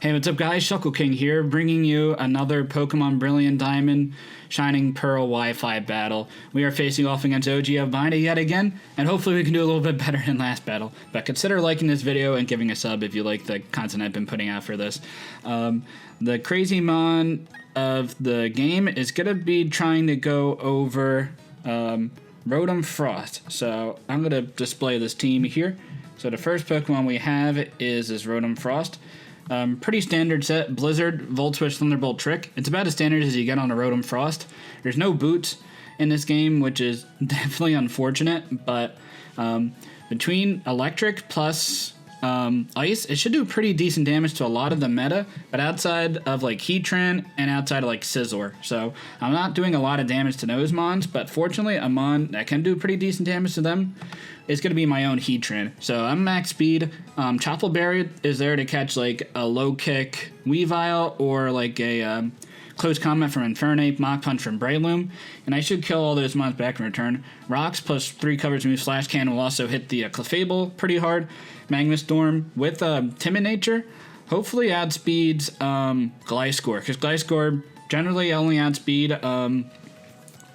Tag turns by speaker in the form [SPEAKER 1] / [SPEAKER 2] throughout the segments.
[SPEAKER 1] Hey, what's up guys, Shuckle King here, bringing you another Pokemon Brilliant Diamond Shining Pearl Wi-Fi battle. We are facing off against OG of Binda yet again, and hopefully we can do a little bit better than last battle. But consider liking this video and giving a sub if you like the content I've been putting out for this. The crazy mon of the game is going to be trying to go over Rotom-frost. So I'm going to display this team here. So the first Pokemon we have is this Rotom-frost. Pretty standard set, Blizzard, Volt Switch, Thunderbolt, Trick. It's about as standard as you get on a Rotom-frost. There's no boots in this game, which is definitely unfortunate, but between Electric plus Ice, it should do pretty decent damage to a lot of the meta, but outside of like Heatran and outside of like Scizor. So I'm not doing a lot of damage to those mons, but fortunately a mon that can do pretty decent damage to them is going to be my own Heatran. So I'm max speed. Choppleberry is there to catch like a low kick Weavile or like a close combat from Infernape, Mach Punch from Breloom, and I should kill all those mons back in return. Rocks plus 3 covers move Slash Cannon will also hit the Clefable pretty hard. Magma Storm with Timid Nature hopefully outspeeds Gliscor, because Gliscor generally only outspeed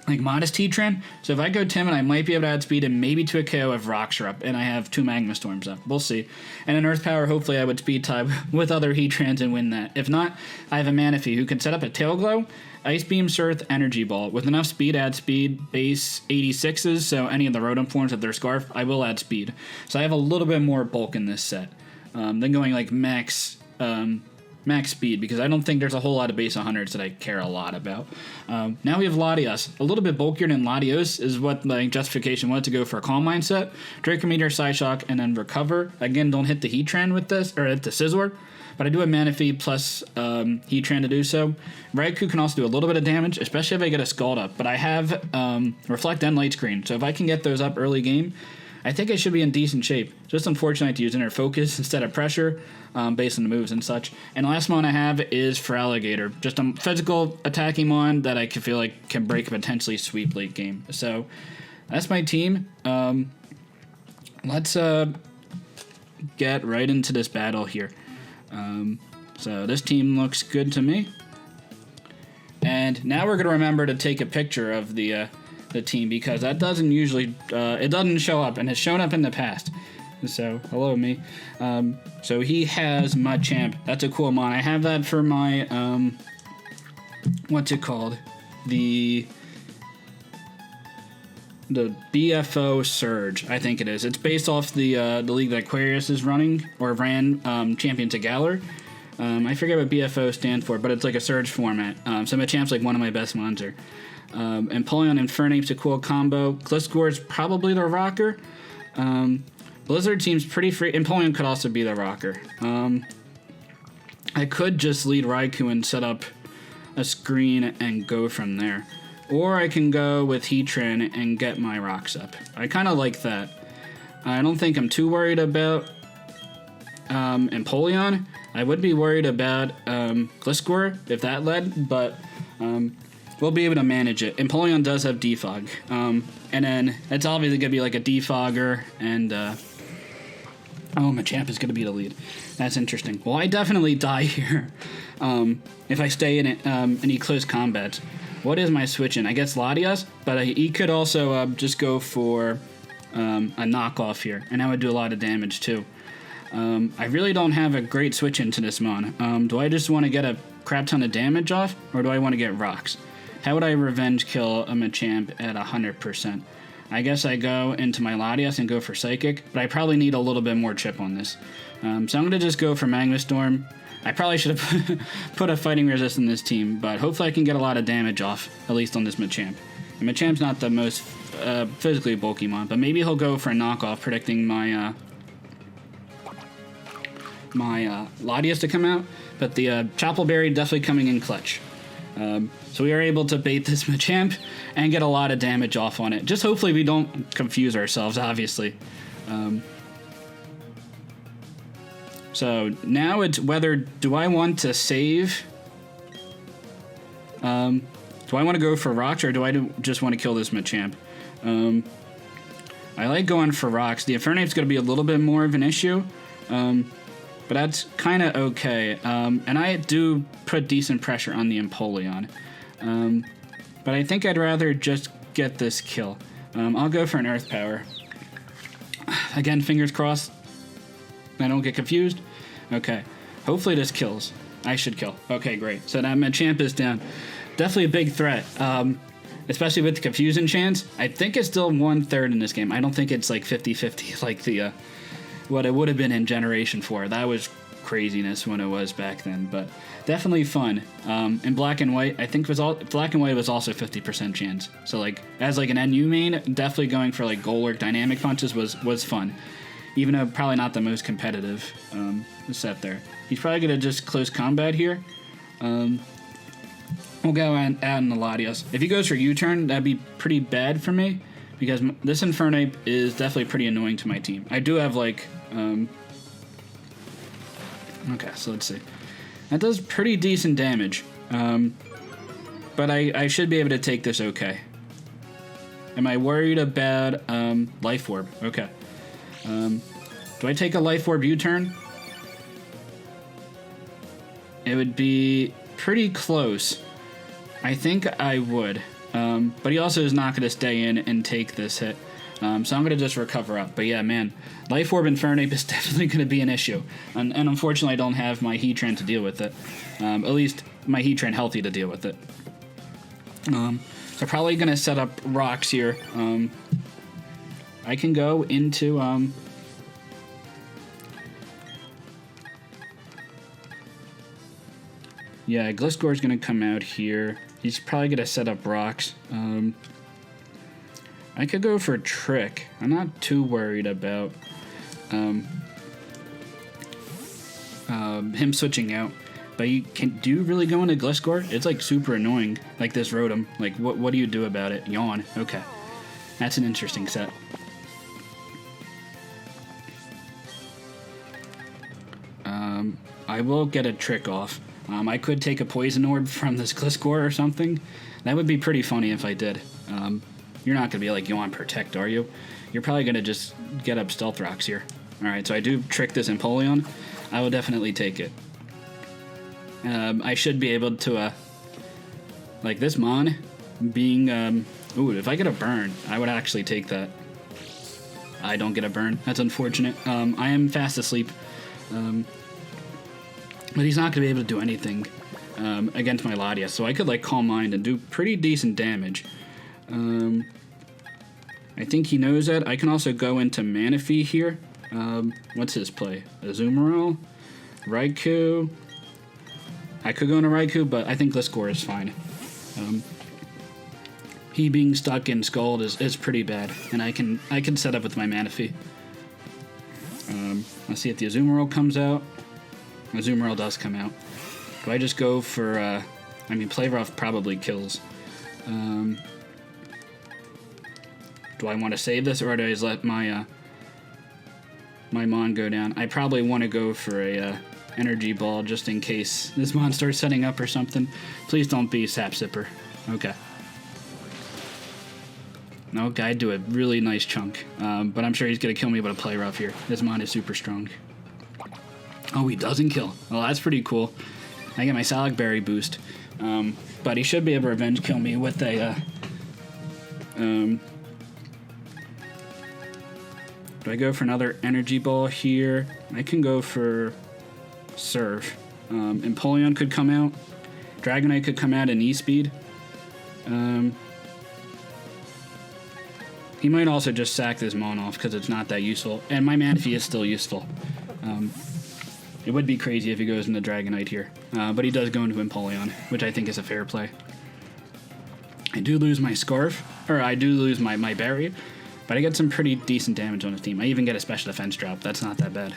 [SPEAKER 1] like Modest Heatran. So if I go Timid, I might be able to outspeed him maybe to a KO if Rocks are up, and I have 2 Magma Storms up. We'll see. And in Earth Power, hopefully I would speed type with other Heatrans and win that. If not, I have a Manaphy who can set up a Tail Glow, Ice Beam, Surf, Energy Ball. With enough speed, add speed, base 86s, so any of the Rotom forms of their Scarf, I will add speed. So I have a little bit more bulk in this set than going like max speed, because I don't think there's a whole lot of base 100s that I care a lot about. Now we have Latias. A little bit bulkier than Latios is what my justification was to go for a Calm Mindset, Draco Meteor, Psyshock, and then Recover. Again, don't hit the Heatran with this, or hit the Scizor, but I do have Manaphy plus Heatran to do so. Raikou can also do a little bit of damage, especially if I get a Scald up, but I have Reflect and Light Screen, so if I can get those up early game, I think I should be in decent shape. Just unfortunate I have to use Inner Focus instead of Pressure, based on the moves and such. And the last mon I have is for Alligator. Just a physical attacking mon that I can feel like can break a potentially sweep late game. So that's my team. Let's get right into this battle here. So this team looks good to me. And now we're going to remember to take a picture of the team, because that doesn't usually it doesn't show up, and has shown up in the past. So hello me. So he has Machamp. That's a cool mon. I have that for my what's it called, the BFO Surge, I think it is. It's based off the league that Aquarius is running, or ran, Champions of Galar. I forget what BFO stands for, but it's like a Surge format. So Machamp's like one of my best mons. Empoleon and Infernape's a cool combo. Gliscor is probably the rocker. Blizzard seems pretty free. Empoleon could also be the rocker. I could just lead Raikou and set up a screen and go from there. Or I can go with Heatran and get my rocks up. I kind of like that. I don't think I'm too worried about Empoleon. I would be worried about Gliscor if that led, but we'll be able to manage it. Empoleon does have Defog. And then it's obviously going to be like a Defogger, and Machamp is going to be the lead. That's interesting. Well, I definitely die here if I stay in any close combats. What is my switch in? I guess Latias, but he could also just go for a knockoff here, and that would do a lot of damage too. I really don't have a great switch into this mon. Do I just want to get a crap ton of damage off, or do I want to get rocks? How would I revenge kill a Machamp at 100%? I guess I go into my Latias and go for Psychic, but I probably need a little bit more chip on this. So I'm going to just go for Magma Storm. I probably should have put a Fighting Resist in this team, but hopefully I can get a lot of damage off, at least on this Machamp. And Machamp's not the most physically bulky mon, but maybe he'll go for a knockoff, predicting my Latias to come out, but the Choppleberry definitely coming in clutch. So we are able to bait this Machamp and get a lot of damage off on it. Just hopefully we don't confuse ourselves, obviously. So now it's whether do I want to save? Do I want to go for rocks, or do I just want to kill this Machamp? I like going for rocks. The Infernape's going to be a little bit more of an issue. but that's kind of okay. And I do put decent pressure on the Empoleon. But I think I'd rather just get this kill. I'll go for an Earth Power. Again, fingers crossed I don't get confused. Okay, hopefully this kills. I should kill. Okay, great. So now Machamp is down. Definitely a big threat, especially with the confusion chance. I think it's still 1/3 in this game. I don't think it's like 50-50 like the what it would have been in Generation 4. That was craziness when it was back then, but definitely fun. In Black and White, I think Black and White was also 50% chance. So like as like an NU main, definitely going for like Golurk dynamic punches was fun. Even though probably not the most competitive set there. He's probably gonna just close combat here. We'll go and add in the Latias. If he goes for U-turn, that'd be pretty bad for me because this Infernape is definitely pretty annoying to my team. I do have like okay, so let's see. That does pretty decent damage. But I should be able to take this okay. Am I worried about Life Orb? Okay. Do I take a Life Orb U-turn? It would be pretty close. I think I would. But he also is not going to stay in and take this hit. So I'm going to just recover up. But yeah, man, Life Orb Infernape is definitely going to be an issue. And unfortunately, I don't have my Heatran to deal with it. At least my Heatran healthy to deal with it. So probably going to set up rocks here. I can go into... yeah, Gliscor's going to come out here. He's probably going to set up rocks. I could go for a Trick. I'm not too worried about him switching out. But do you really go into Gliscor? It's like super annoying, like this Rotom. Like, what do you do about it? Yawn. Okay. That's an interesting set. I will get a Trick off. I could take a Poison Orb from this Gliscor or something. That would be pretty funny if I did. You're not going to be like, you want Protect, are you? You're probably going to just get up Stealth Rocks here. Alright, so I do trick this Empoleon. I will definitely take it. I should be able to, like this Mon being, ooh, if I get a burn, I would actually take that. I don't get a burn. That's unfortunate. I am fast asleep. But he's not going to be able to do anything against my Latias, so I could like Calm Mind and do pretty decent damage. I think he knows that. I can also go into Manaphy here. What's his play? Azumarill? Raikou? I could go into Raikou, but I think Gliscor is fine. He being stuck in Scald is pretty bad, and I can set up with my Manaphy. Let's see if the Azumarill comes out. Azumarill does come out. Do I just go for, I mean, Play Rough probably kills. Do I want to save this, or do I just let my, my Mon go down? I probably want to go for a, Energy Ball just in case this Mon starts setting up or something. Please don't be Sap Sipper. Okay. No, I'd do a really nice chunk. But I'm sure he's going to kill me with a Play Rough here. This Mon is super strong. Oh, he doesn't kill. Well, that's pretty cool. I get my Salac Berry boost. But he should be able to revenge kill me with a, do I go for another Energy Ball here? I can go for Surf. Empoleon could come out. Dragonite could come out in E-Speed. He might also just sack this Mon off because it's not that useful. And my Manaphy is still useful. It would be crazy if he goes into Dragonite here. But he does go into Empoleon, which I think is a fair play. I do lose my Scarf. Or I do lose my Berry. But I get some pretty decent damage on his team. I even get a special defense drop. That's not that bad.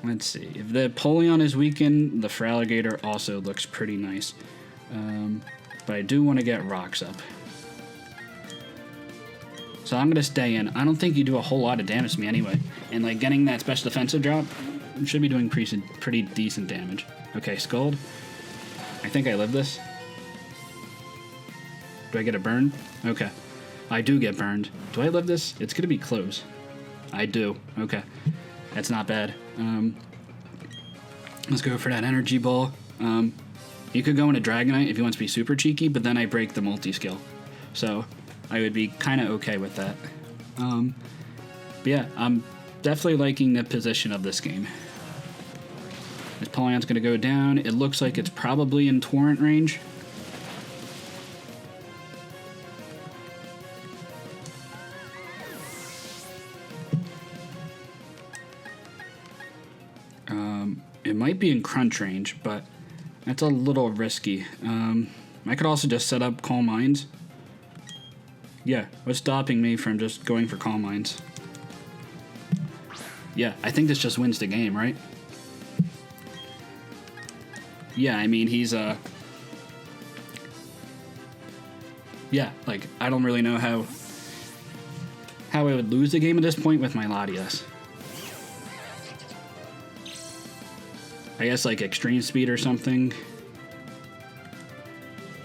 [SPEAKER 1] Let's see. If the Empoleon is weakened, the Feraligatr also looks pretty nice. But I do want to get rocks up. So I'm going to stay in. I don't think you do a whole lot of damage to me anyway. And like getting that special defensive drop should be doing pretty decent damage. Okay, Scald. I think I live this. Do I get a burn? Okay. I do get burned. Do I live this? It's gonna be close. I do. Okay. That's not bad. Let's go for that energy ball. You could go into Dragonite if you want to be super cheeky, but then I break the multi-skill. So I would be kind of okay with that. But yeah, I'm definitely liking the position of this game. This Polygon's going to go down. It looks like it's probably in Torrent range. It might be in Crunch range, but that's a little risky. I could also just set up Calm Minds. Yeah, what's stopping me from just going for Calm Minds? Yeah, I think this just wins the game, right? Yeah, I mean, he's, yeah, like, I don't really know how I would lose the game at this point with my Latias. I guess, like, extreme speed or something.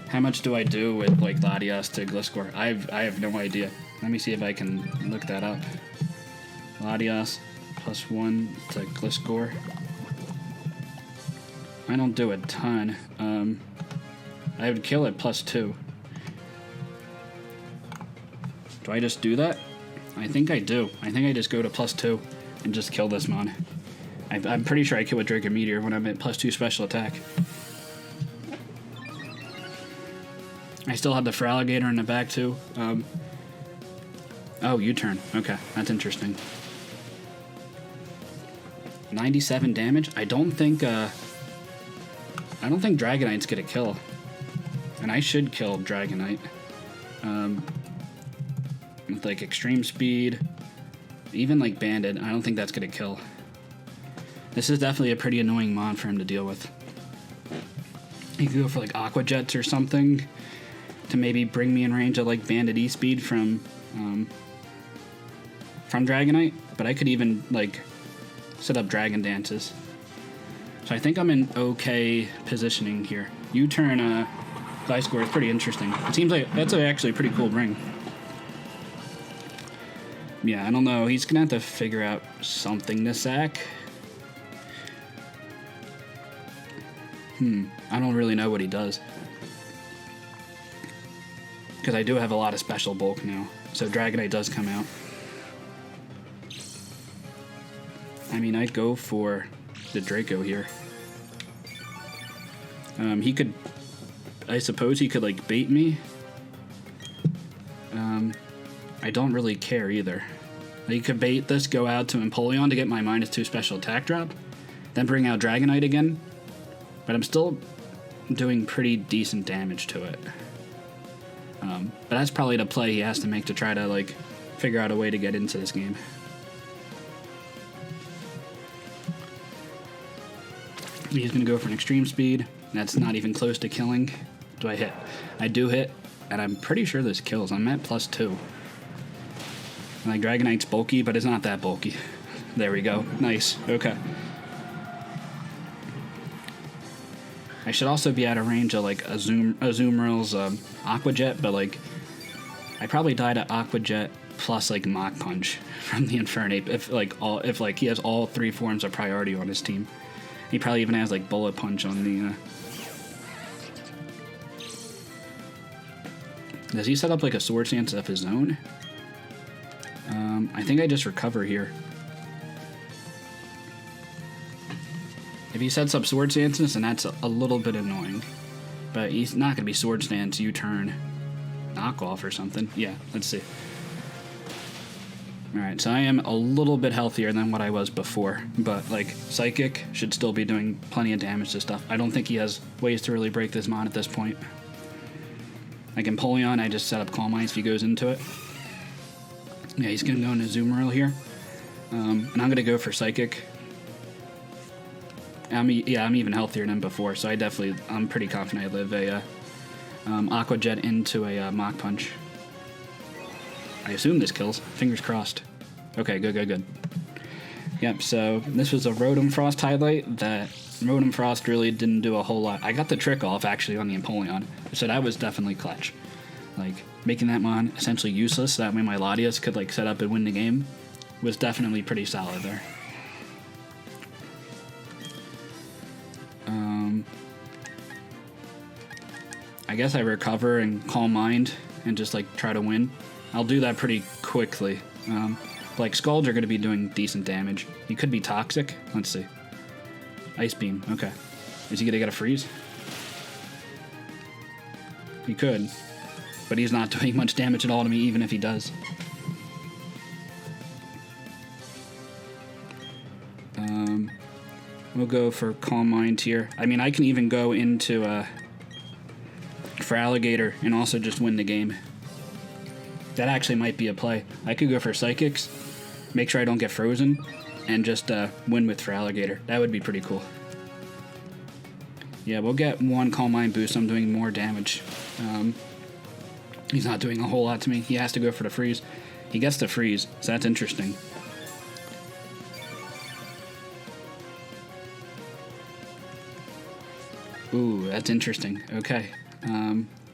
[SPEAKER 1] How much do I do with, like, Latias to Gliscor? I have no idea. Let me see if I can look that up. Latias +1 to Gliscor. I don't do a ton. I would kill it +2. Do I just do that? I think I do. I think I just go to +2 and just kill this mon. I'm pretty sure I kill with Draco Meteor when I'm at +2 special attack. I still have the Feraligatr in the back too. Oh, U-turn. Okay, that's interesting. 97 damage. I don't think Dragonite's gonna kill, and I should kill Dragonite. With like extreme speed, even like Banded, I don't think that's gonna kill. This is definitely a pretty annoying mon for him to deal with. You could go for like Aqua Jets or something to maybe bring me in range of like Banded E-Speed from Dragonite, but I could even like set up Dragon Dances. So I think I'm in okay positioning here. U-turn Gliscor is pretty interesting. It seems like that's actually a pretty cool ring. Yeah, I don't know. He's gonna have to figure out something to sack. I don't really know what he does. Because I do have a lot of special bulk now. So Dragonite does come out. I mean, I'd go for the Draco here. He could... I suppose he could, like, bait me. I don't really care either. He could bait this, go out to Empoleon to get my -2 special attack drop, then bring out Dragonite again. But I'm still doing pretty decent damage to it. But that's probably the play he has to make to try to, like, figure out a way to get into this game. He's going to go for an extreme speed. That's not even close to killing. Do I hit? I do hit, and I'm pretty sure this kills. I'm at +2. Like, Dragonite's bulky, but it's not that bulky. There we go. Nice. Okay. I should also be out of range of, like, Azumarill's Aqua Jet, but, like, I probably died at Aqua Jet plus, like, Mach Punch from the Infernape if he has all 3 forms of priority on his team. He probably even has, like, Bullet Punch on the... Does he set up, like, a Sword Stance of his own? I think I just recover here. If he sets up Sword Stances, then that's a little bit annoying. But he's not going to be Sword Stance, U-turn, knockoff or something. Yeah, let's see. Alright, so I am a little bit healthier than what I was before. But, like, Psychic should still be doing plenty of damage to stuff. I don't think he has ways to really break this mon at this point. Like Empoleon, I just set up Calm Minds if he goes into it. Yeah, he's going to go into Azumarill here. And I'm going to go for Psychic. I'm even healthier than before, so I'm pretty confident I live a Aqua Jet into a Mach Punch. I assume this kills. Fingers crossed. Okay, good. Yep, so this was a rotom-frost highlight that rotom-frost really didn't do a whole lot. I got the trick off, actually, on the Empoleon, so that was definitely clutch. like making that mon essentially useless. So that way my Latias could like set up and win the game was definitely pretty solid there. I guess I recover and calm mind and just like try to win. I'll do that pretty quickly. Like Scalds are going to be doing decent damage. He could be toxic. Let's see. Ice Beam. Okay. Is he going to get a freeze? He could. But he's not doing much damage at all to me, even if he does. We'll go for Calm Mind here. I mean, I can even go into for Alligator and also just win the game. That actually might be a play. I could go for Psychics, make sure I don't get frozen, and just win with for Alligator. That would be pretty cool. Yeah, we'll get one Calm Mind boost. I'm doing more damage. He's not doing a whole lot to me. He has to go for the freeze. He gets the freeze, so that's interesting. Ooh, that's interesting. Okay.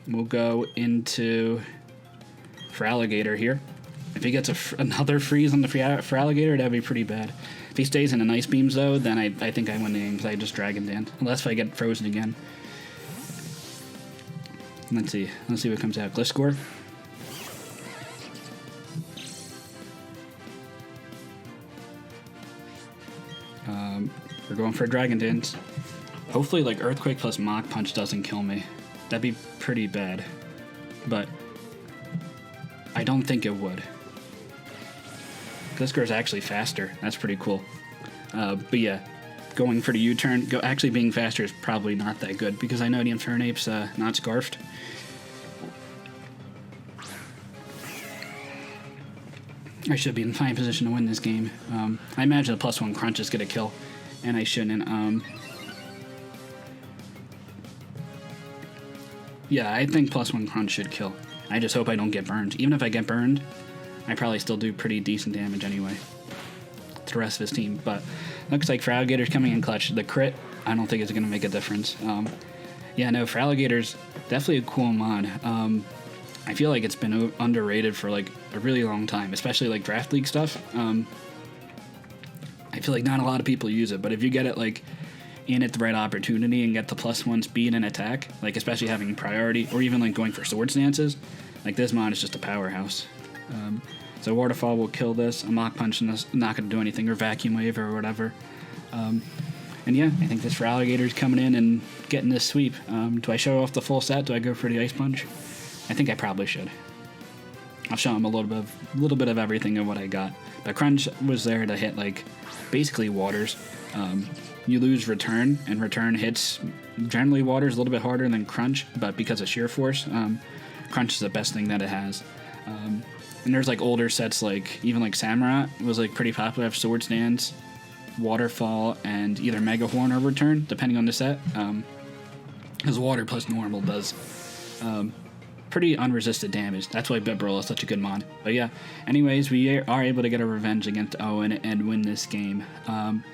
[SPEAKER 1] We'll go into for Alligator here. If he gets another freeze on the for Alligator, that'd be pretty bad. If he stays in the Ice Beams, though, then I think I win the game because I just Dragon Dan. Unless if I get frozen again. Let's see. Let's see what comes out. Gliscor. We're going for Dragon Dance. Hopefully, like, Earthquake plus Mach Punch doesn't kill me. That'd be pretty bad. But I don't think it would. Gliscor is actually faster. That's pretty cool. But yeah, going for the U-turn, actually being faster is probably not that good because I know the Infernape's not scarfed. I should be in fine position to win this game. I imagine a +1 crunch is going to kill, and I shouldn't. Yeah, I think +1 crunch should kill. I just hope I don't get burned. Even if I get burned, I probably still do pretty decent damage anyway to the rest of his team. But looks like for Alligator's coming in clutch. The crit, I don't think is going to make a difference. Yeah, no, for Alligator's definitely a cool mod. I feel like it's been underrated for like a really long time, especially like Draft League stuff. I feel like not a lot of people use it, but if you get it like in at the right opportunity and get the +1 speed and attack, like especially having priority or even like going for sword stances, like this mod is just a powerhouse. So Waterfall will kill this. A Mach Punch is not going to do anything, or Vacuum Wave or whatever. And yeah, I think this for Alligator's coming in and getting this sweep. Do I show off the full set? Do I go for the Ice Punch? I think I probably should. I'll show him a little bit of everything of what I got. But Crunch was there to hit like basically waters. You lose Return, and Return hits generally waters a little bit harder than Crunch, but because of sheer force, Crunch is the best thing that it has. And there's like older sets, like even like Samurott was like pretty popular. Have Sword Stance, Waterfall, and either Mega Horn or Return, depending on the set. Because water plus normal does pretty unresisted damage. That's why Bibarel is such a good mod. But yeah, anyways, we are able to get a revenge against Owen and win this game.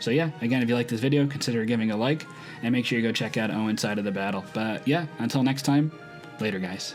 [SPEAKER 1] So yeah, again, if you like this video, consider giving a like, and make sure you go check out Owen's side of the battle. But yeah, until next time, later guys.